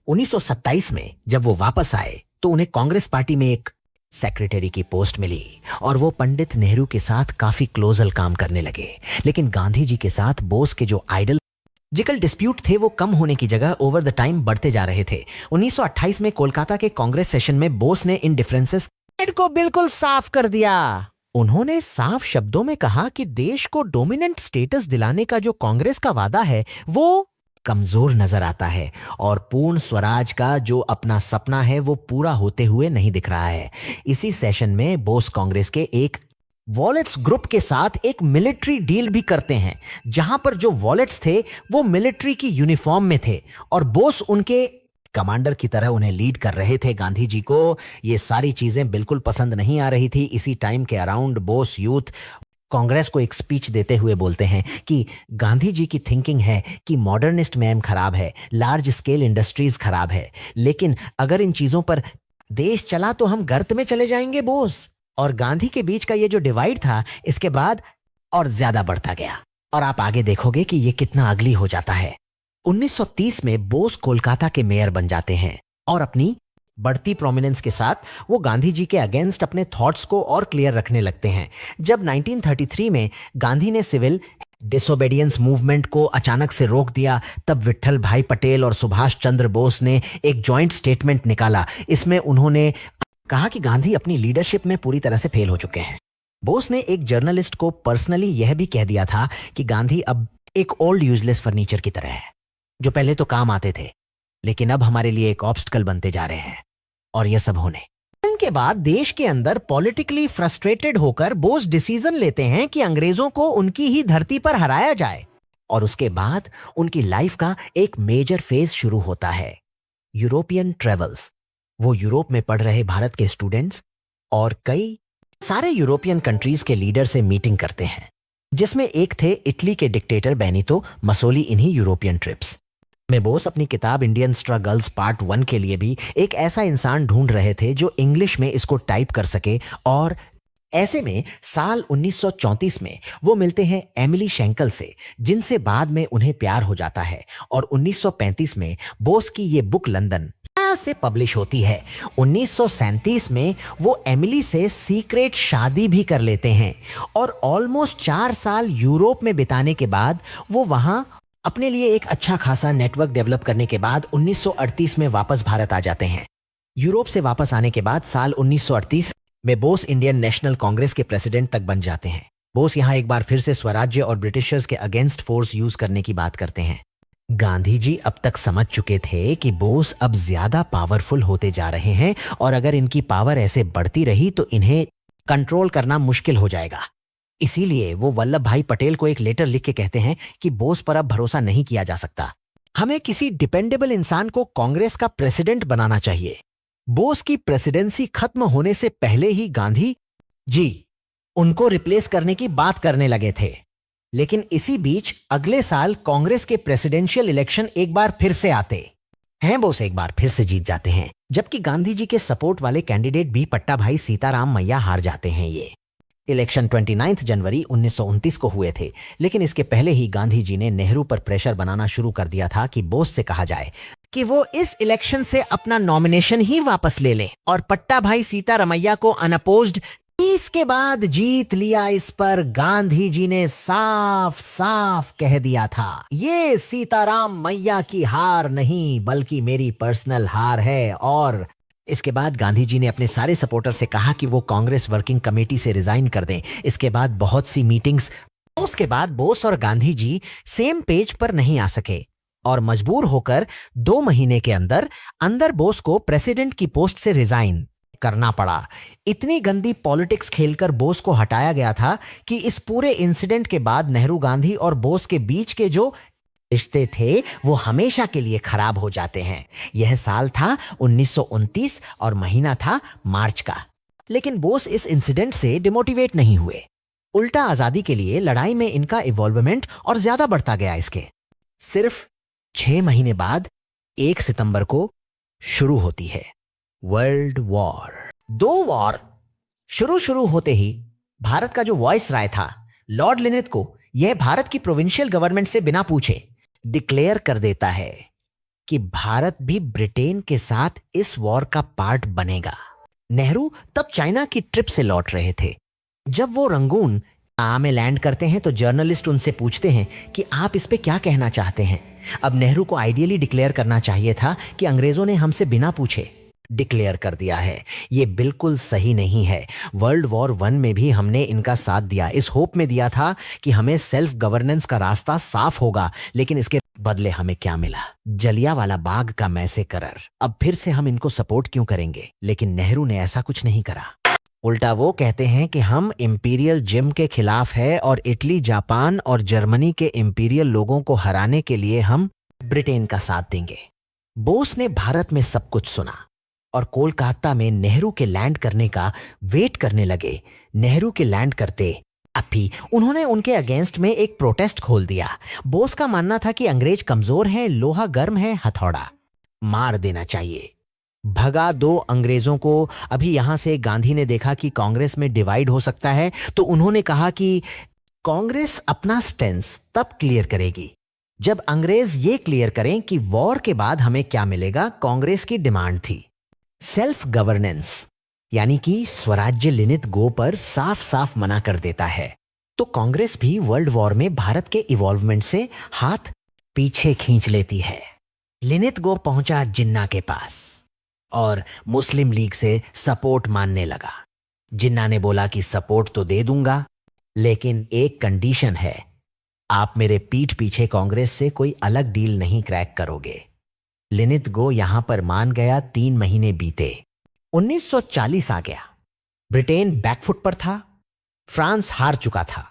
1927 में जब वो वापस आए तो उन्हें कांग्रेस पार्टी में एक सेक्रेटरी की पोस्ट मिली और वो पंडित नेहरू के साथ काफी क्लोजल काम करने लगे। लेकिन गांधी जी के साथ बोस के जो आइडियोलॉजिकल डिस्प्यूट थे वो कम होने की जगह ओवर द टाइम बढ़ते जा रहे थे। 1928 में कोलकाता के कांग्रेस सेशन में बोस ने इन डिफरेंसेस को बिल्कुल साफ कर दिया। उन्होंने साफ शब्दों में कहा कि देश को डोमिनेंट स्टेटस दिलाने का जो कांग्रेस का वादा है वो कमजोर नजर आता है और पूर्ण स्वराज का जो अपना सपना है वो पूरा होते हुए नहीं दिख रहा है। इसी सेशन में बोस कांग्रेस के एक वॉलेट्स ग्रुप के साथ एक मिलिट्री डील भी करते हैं, जहां पर जो वॉलेट्स थे वो मिलिट्री की यूनिफॉर्म में थे और बोस उनके कमांडर की तरह उन्हें लीड कर रहे थे। गांधी जी को ये सारी चीजें बिल्कुल पसंद नहीं आ रही थी। इसी टाइम के अराउंड बोस यूथ कांग्रेस को एक स्पीच देते हुए बोलते हैं कि गांधी जी की थिंकिंग है कि मॉडर्निस्ट मैम खराब है, लार्ज स्केल इंडस्ट्रीज खराब है, लेकिन अगर इन चीजों पर देश चला तो हम गर्त में चले जाएंगे बोस। और गांधी के बीच का ये जो डिवाइड था इसके बाद और ज्यादा बढ़ता गया और आप आगे देखोगे कि ये कितना अगली हो जाता है। 1930 में बोस कोलकाता के मेयर बन जाते हैं और अपनी बढ़ती प्रोमिनेंस के साथ वो गांधी जी के अगेंस्ट अपने थॉट्स को और क्लियर रखने लगते हैं। जब 1933 में गांधी ने सिविल डिसोबीडियंस मूवमेंट को अचानक से रोक दिया, तब विट्ठल भाई पटेल और सुभाष चंद्र बोस ने एक जॉइंट स्टेटमेंट निकाला। इसमें उन्होंने कहा कि गांधी अपनी लीडरशिप में पूरी तरह से फेल हो चुके हैं। बोस ने एक जर्नलिस्ट को पर्सनली यह भी कह दिया था कि गांधी अब एक ओल्ड यूजलेस फर्नीचर की तरह है, जो पहले तो काम आते थे लेकिन अब हमारे लिए एक ऑब्स्टिकल बनते जा रहे हैं। और यह सब होने के बाद देश के अंदर पॉलिटिकली फ्रस्ट्रेटेड होकर बोस डिसीजन लेते हैं कि अंग्रेजों को उनकी ही धरती पर हराया जाए। और उसके बाद उनकी लाइफ का एक मेजर फेज शुरू होता है, यूरोपियन ट्रेवल्स। वो यूरोप में पढ़ रहे भारत के स्टूडेंट्स और कई सारे यूरोपियन कंट्रीज के लीडर से मीटिंग करते हैं, जिसमें एक थे इटली के डिक्टेटर बेनितो मसोली। इन्हीं यूरोपियन ट्रिप्स में बोस अपनी किताब इंडियन स्ट्रगल्स पार्ट 1 के लिए भी एक ऐसा इंसान ढूंढ रहे थे जो इंग्लिश में इसको टाइप कर सके। और ऐसे में साल 1934 में वो मिलते हैं एमिली शेंकल से, जिनसे बाद में उन्हें प्यार हो जाता है। और 1935 में बोस की ये बुक लंदन से पब्लिश होती है। 1937 में वो एमिली से सीक्रेट शादी भी कर लेते हैं और ऑलमोस्ट 4 साल यूरोप में बिताने के बाद वो वहां अपने लिए एक अच्छा खासा नेटवर्क डेवलप करने के बाद 1938 में वापस भारत आ जाते हैं। यूरोप से वापस आने के बाद साल 1938 में बोस इंडियन नेशनल कांग्रेस के प्रेसिडेंट तक बन जाते हैं। बोस यहां एक बार फिर से स्वराज्य और ब्रिटिशर्स के अगेंस्ट फोर्स यूज करने की बात करते हैं। गांधी जी अब तक समझ चुके थे कि बोस अब ज्यादा पावरफुल होते जा रहे हैं और अगर इनकी पावर ऐसे बढ़ती रही तो इन्हें कंट्रोल करना मुश्किल हो जाएगा। इसीलिए वो वल्लभ भाई पटेल को एक लेटर लिख के कहते हैं कि बोस पर अब भरोसा नहीं किया जा सकता, हमें किसी डिपेंडेबल इंसान को कांग्रेस का प्रेसिडेंट बनाना चाहिए। बोस की प्रेसिडेंसी खत्म होने से पहले ही गांधी जी उनको रिप्लेस करने की बात करने लगे थे। लेकिन इसी बीच अगले साल कांग्रेस के प्रेसिडेंशियल इलेक्शन एक बार फिर से आते हैं। बोस एक बार फिर से जीत जाते हैं, जबकि गांधी जी के सपोर्ट वाले कैंडिडेट भी पट्टा भाई सीताराम मैया हार जाते हैं। ये इलेक्शन 29 जनवरी 1929 को हुए थे, लेकिन इसके पहले ही गांधी जी ने नेहरू पर प्रेशर बनाना शुरू कर दिया था कि बोस से कहा जाए कि वो इस इलेक्शन से अपना नॉमिनेशन ही वापस ले लें और पट्टा भाई सीतारमैया को अनअपोज्ड। इसके बाद जीत लिया इस पर गांधी जी ने साफ साफ कह दिया था, ये सीताराम मैया की हार नहीं बल्कि मेरी पर्सनल हार है। और इसके बाद गांधी जी ने अपने सारे सपोर्टर से कहा कि वो कांग्रेस वर्किंग कमेटी से रिजाइन कर दें। इसके बाद बहुत सी मीटिंग्स, उसके बाद बोस और गांधी जी सेम पेज पर नहीं आ सके और मजबूर होकर 2 महीने के अंदर बोस को प्रेसिडेंट की पोस्ट से रिजाइन करना पड़ा। इतनी गंदी पॉलिटिक्स खेलकर बोस को हटाया गया था कि इस पूरे इंसिडेंट के बाद नेहरू गांधी और बोस के बीच के जो रिश्ते थे वो हमेशा के लिए खराब हो जाते हैं। यह साल था 1929 और महीना था मार्च का। लेकिन बोस इस इंसिडेंट से डिमोटिवेट नहीं हुए, उल्टा आजादी के लिए लड़ाई में इनका इवॉल्वमेंट और ज्यादा बढ़ता गया। इसके सिर्फ 6 महीने बाद 1 सितंबर को शुरू होती है वर्ल्ड वॉर। 2 वॉर शुरू होते ही भारत का जो वॉइस राय था लॉर्ड लिनिथ को, यह भारत की प्रोविंशियल गवर्नमेंट से बिना पूछे डिक्लेयर कर देता है कि भारत भी ब्रिटेन के साथ इस वॉर का पार्ट बनेगा। नेहरू तब चाइना की ट्रिप से लौट रहे थे। जब वो रंगून में लैंड करते हैं तो जर्नलिस्ट उनसे पूछते हैं कि आप इस पे क्या कहना चाहते हैं। अब नेहरू को आइडियली डिक्लेयर करना चाहिए था कि अंग्रेजों ने हमसे बिना पूछे डिक्लेयर कर दिया है। ये बिल्कुल सही नहीं है। वर्ल्ड वॉर वन में भी हमने इनका साथ दिया, इस होप में दिया था कि हमें सेल्फ गवर्नेंस का रास्ता साफ होगा, लेकिन इसके बदले हमें क्या मिला? जलियांवाला बाग का मैसेकर। अब फिर से हम इनको सपोर्ट क्यों करेंगे? लेकिन नेहरू ने ऐसा कुछ नहीं करा। उल्टा वो कहते हैं कि हम इंपीरियल जिम के खिलाफ है और इटली, जापान और जर्मनी के इंपीरियल लोगों को हराने के लिए हम ब्रिटेन का साथ देंगे। बोस ने भारत में सब कुछ सुना और कोलकाता में नेहरू के लैंड करने का वेट करने लगे। नेहरू के लैंड करते अभी उन्होंने उनके अगेंस्ट में एक प्रोटेस्ट खोल दिया। बोस का मानना था कि अंग्रेज कमजोर है, लोहा गर्म है, हथौड़ा मार देना चाहिए, भगा दो अंग्रेजों को। अभी यहां से गांधी ने देखा कि कांग्रेस में डिवाइड हो सकता है, तो उन्होंने कहा कि कांग्रेस अपना स्टैंस तब क्लियर करेगी जब अंग्रेज ये क्लियर करें कि वॉर के बाद हमें क्या मिलेगा। कांग्रेस की डिमांड थी सेल्फ गवर्नेंस, यानी कि स्वराज्य। लिनिथ गो पर साफ साफ मना कर देता है, तो कांग्रेस भी वर्ल्ड वॉर में भारत के इवॉल्वमेंट से हाथ पीछे खींच लेती है। लिनिथ गो पहुंचा जिन्ना के पास और मुस्लिम लीग से सपोर्ट मांगने लगा। जिन्ना ने बोला कि सपोर्ट तो दे दूंगा, लेकिन एक कंडीशन है, आप मेरे पीठ पीछे कांग्रेस से कोई अलग डील नहीं क्रैक करोगे। लिनिथ गो यहां पर मान गया। 3 महीने बीते, 1940 आ गया। ब्रिटेन बैकफुट पर था, फ्रांस हार चुका था।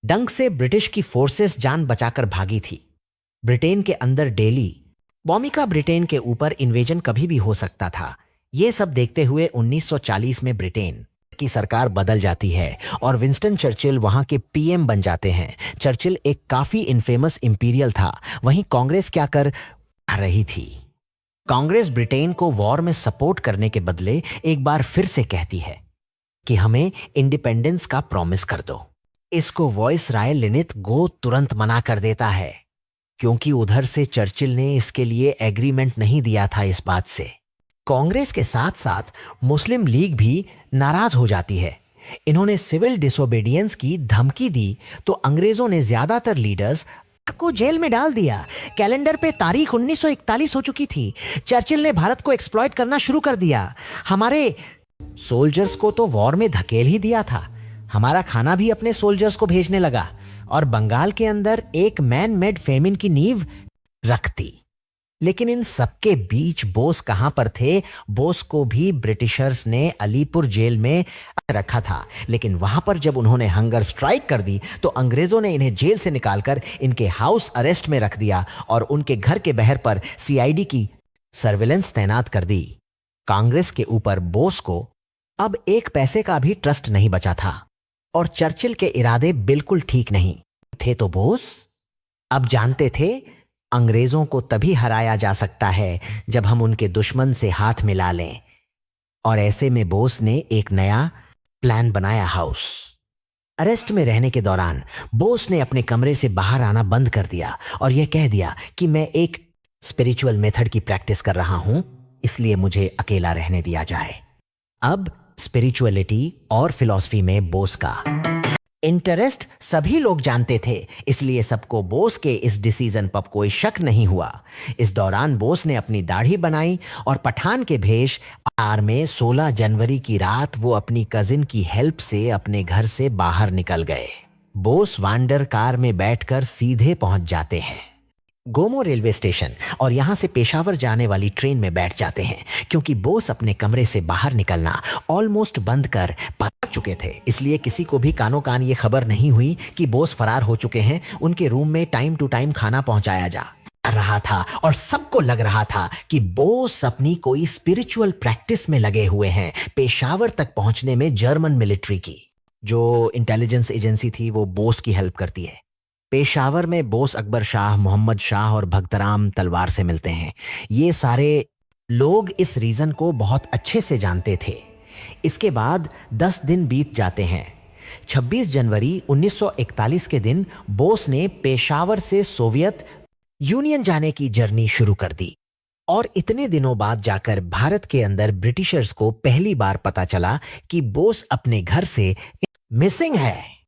डंक से ब्रिटिश की फोर्सेस जान बचाकर भागी थी। ब्रिटेन के अंदर डेली बॉमिका ब्रिटेन के ऊपर इन्वेजन कभी भी हो सकता था। यह सब देखते हुए 1940 में ब्रिटेन की सरकार बदल जाती है और विंस्टन चर्चिल वहां के पीएम बन जाते हैं। चर्चिल एक काफी इनफेमस इंपीरियल था। वहीं कांग्रेस क्या कर रही थी? कांग्रेस ब्रिटेन को वॉर में सपोर्ट करने के बदले एक बार फिर से कहती है कि हमें इंडिपेंडेंस का प्रॉमिस कर दो। इसको वॉइस राय लिनिथ गो तुरंत मना कर देता है, क्योंकि उधर से चर्चिल ने इसके लिए एग्रीमेंट नहीं दिया था। इस बात से कांग्रेस के साथ साथ मुस्लिम लीग भी नाराज हो जाती है। इन्होंने सिविल डिसोबीडियंस की धमकी दी, तो अंग्रेजों ने ज्यादातर लीडर्स को जेल में डाल दिया। कैलेंडर पे तारीख 1941 हो चुकी थी। चर्चिल ने भारत को एक्सप्लॉइट करना शुरू कर दिया। हमारे सोल्जर्स को तो वॉर में धकेल ही दिया था, हमारा खाना भी अपने सोल्जर्स को भेजने लगा और बंगाल के अंदर एक मैन मेड फेमिन की नींव रख दी। लेकिन इन सबके बीच बोस कहां पर थे? बोस को भी ब्रिटिशर्स ने अलीपुर जेल में रखा था, लेकिन वहां पर जब उन्होंने हंगर स्ट्राइक कर दी तो अंग्रेजों ने इन्हें जेल से निकालकर इनके हाउस अरेस्ट में रख दिया और उनके घर के बहर पर सीआईडी की सर्विलेंस तैनात कर दी। कांग्रेस के ऊपर बोस को अब एक पैसे का भी ट्रस्ट नहीं बचा था और चर्चिल के इरादे बिल्कुल ठीक नहीं थे। तो बोस अब जानते थे अंग्रेजों को तभी हराया जा सकता है जब हम उनके दुश्मन से हाथ मिला लें, और ऐसे में बोस ने एक नया प्लान बनाया। हाउस अरेस्ट में रहने के दौरान बोस ने अपने कमरे से बाहर आना बंद कर दिया और यह कह दिया कि मैं एक स्पिरिचुअल मेथड की प्रैक्टिस कर रहा हूं, इसलिए मुझे अकेला रहने दिया जाए। अब स्पिरिचुअलिटी और फिलॉसफी में बोस का इंटरेस्ट सभी लोग जानते थे, इसलिए सबको बोस के इस डिसीजन पर कोई शक नहीं हुआ। इस दौरान बोस ने अपनी दाढ़ी बनाई और पठान के भेष में 16 जनवरी की रात वो अपनी कजिन की हेल्प से अपने घर से बाहर निकल गए। बोस वांडर कार में बैठकर सीधे पहुंच जाते हैं गोमो रेलवे स्टेशन और यहां से पेशावर जाने वाली ट्रेन में बैठ जाते हैं, क्योंकि बोस अपने कमरे से बाहर निकलना ऑलमोस्ट बंद कर चुके थे। इसलिए किसी को भी कानो कान ये खबर नहीं हुई कि बोस फरार हो चुके हैं। उनके रूम में टाइम टू टाइम खाना पहुंचाया जा रहा था और सबको लग रहा था कि बोस अपनी कोई स्पिरिचुअल प्रैक्टिस में लगे हुए हैं। पेशावर तक पहुंचने में जर्मन मिलिट्री की जो इंटेलिजेंस एजेंसी थी वो बोस की हेल्प करती है। पेशावर में बोस अकबर शाह, मोहम्मद शाह और भक्तराम तलवार से मिलते हैं। ये सारे लोग इस रीजन को बहुत अच्छे से जानते थे। इसके बाद 10 दिन बीत जाते हैं। 26 जनवरी 1941 के दिन बोस ने पेशावर से सोवियत यूनियन जाने की जर्नी शुरू कर दी। और इतने दिनों बाद जाकर भारत के अंदर ब्रिटिशर्स को पहली बार पता चला कि बोस अपने घर से मिसिंग है।